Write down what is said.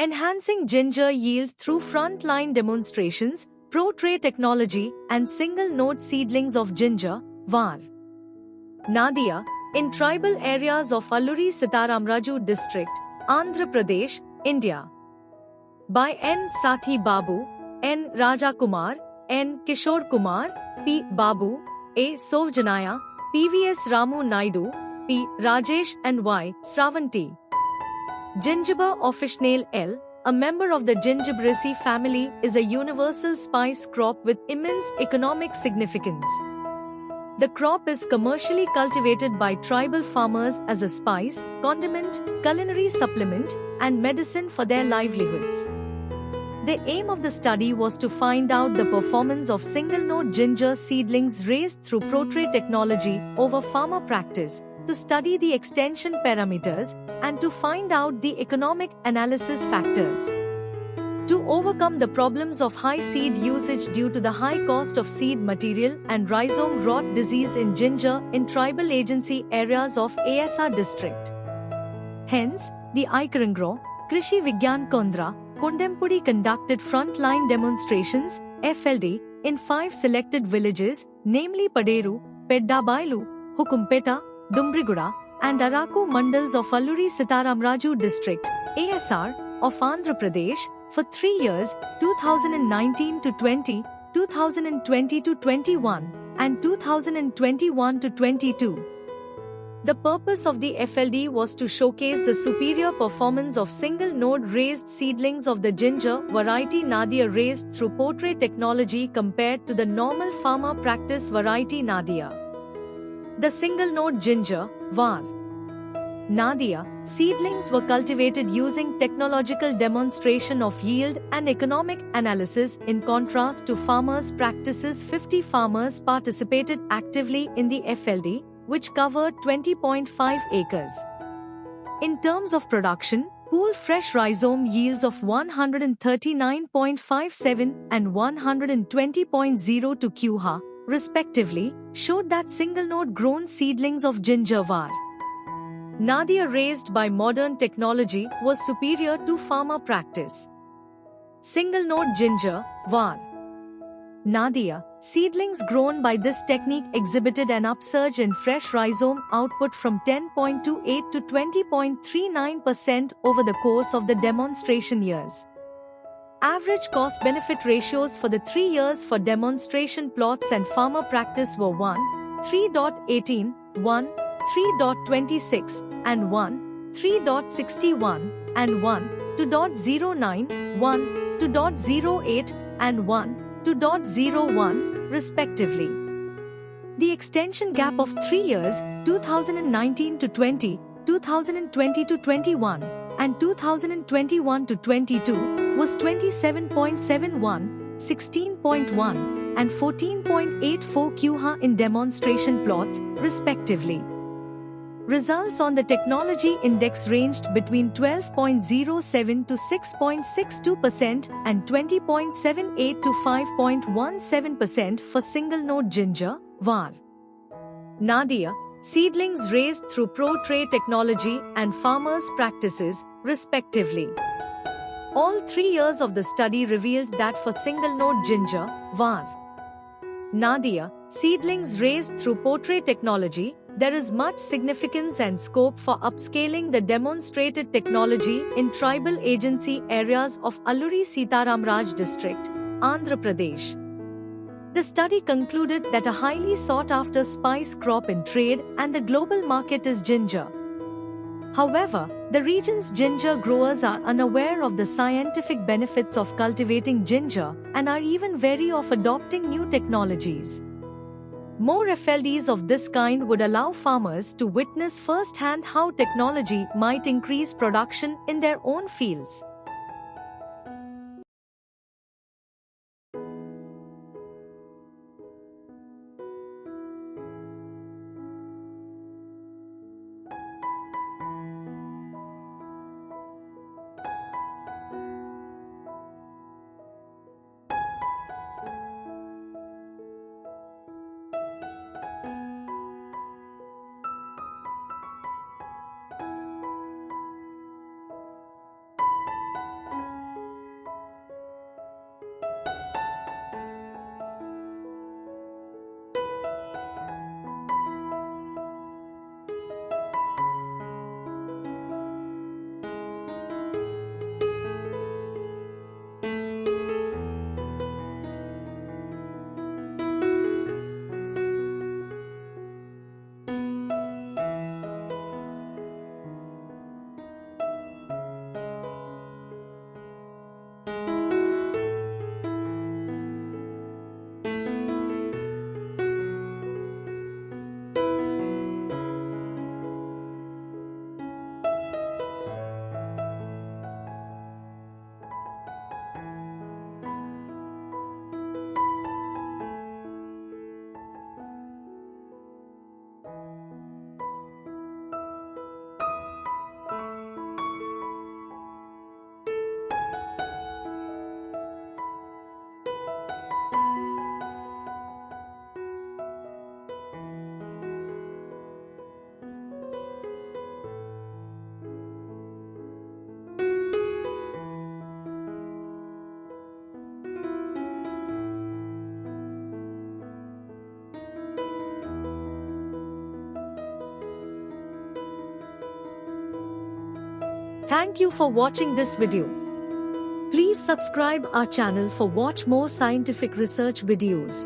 enhancing ginger yield through front-line demonstrations, pro-tray technology, and single-node seedlings of ginger, var. Nadia, in tribal areas of Alluri Sitaramraju district, Andhra Pradesh, India. By N. Sathi Babu, N. Raja Kumar, N. Kishore Kumar, P. Babu, A. Sovjanaya, P.V.S. Ramu Naidu, P. Rajesh and Y. Sravanti. Gingiber officinale L., a member of the Gingiberaceae family, is a universal spice crop with immense economic significance. The crop is commercially cultivated by tribal farmers as a spice, condiment, culinary supplement, and medicine for their livelihoods. The aim of the study was to find out the performance of single-node ginger seedlings raised through pro-tray technology over farmer practice, to study the extension parameters, and to find out the economic analysis factors. To overcome the problems of high seed usage due to the high cost of seed material and rhizome rot disease in ginger in tribal agency areas of ASR district. Hence, the Ikarangro, Krishi Vigyan Kondra, Kondempudi conducted front-line demonstrations, FLD, in 5 selected villages, namely Paderu, Peddabailu, Hukumpeta, Dumbriguda, and Araku mandals of Alluri Sitaramraju district, ASR, of Andhra Pradesh, for 3 years, 2019 to 20, 2020 to 21, and 2021 to 22. The purpose of the FLD was to showcase the superior performance of single-node raised seedlings of the ginger variety Nadia raised through pro-tray technology compared to the normal farmer practice variety Nadia. The single-node ginger, var. Nadia, seedlings were cultivated using technological demonstration of yield and economic analysis in contrast to farmers' practices. 50 farmers participated actively in the FLD, which covered 20.5 acres. In terms of production, pool fresh rhizome yields of 139.57 and 120.02 QHA, respectively, showed that single-node grown seedlings of ginger var. Nadia raised by modern technology was superior to farmer practice. Single-node ginger, var. Nadia, seedlings grown by this technique exhibited an upsurge in fresh rhizome output from 10.28 to 20.39% over the course of the demonstration years. Average cost-benefit ratios for the 3 years for demonstration plots and farmer practice were 1, 3.18, 1, 3.26, and 1, 3.61, and 1, 2.09, 1, 2.08, and 1, 2.01, respectively. The extension gap of 3 years, 2019 to 20, 2020 to 21, and 2021 to 22, was 27.71, 16.1, and 14.84 QHA in demonstration plots, respectively. Results on the technology index ranged between 12.07 to 6.62% and 20.78 to 5.17% for single-node ginger, var. Nadia, seedlings raised through pro-tray technology and farmers' practices, respectively. All 3 years of the study revealed that for single-node ginger, var. Nadia, seedlings raised through pro-tray technology, there is much significance and scope for upscaling the demonstrated technology in tribal agency areas of Alluri Sitaramraj district, Andhra Pradesh. The study concluded that a highly sought-after spice crop in trade and the global market is ginger. However, the region's ginger growers are unaware of the scientific benefits of cultivating ginger and are even wary of adopting new technologies. More FLDs of this kind would allow farmers to witness firsthand how technology might increase production in their own fields. Thank you for watching this video. Please subscribe our channel for watch more scientific research videos.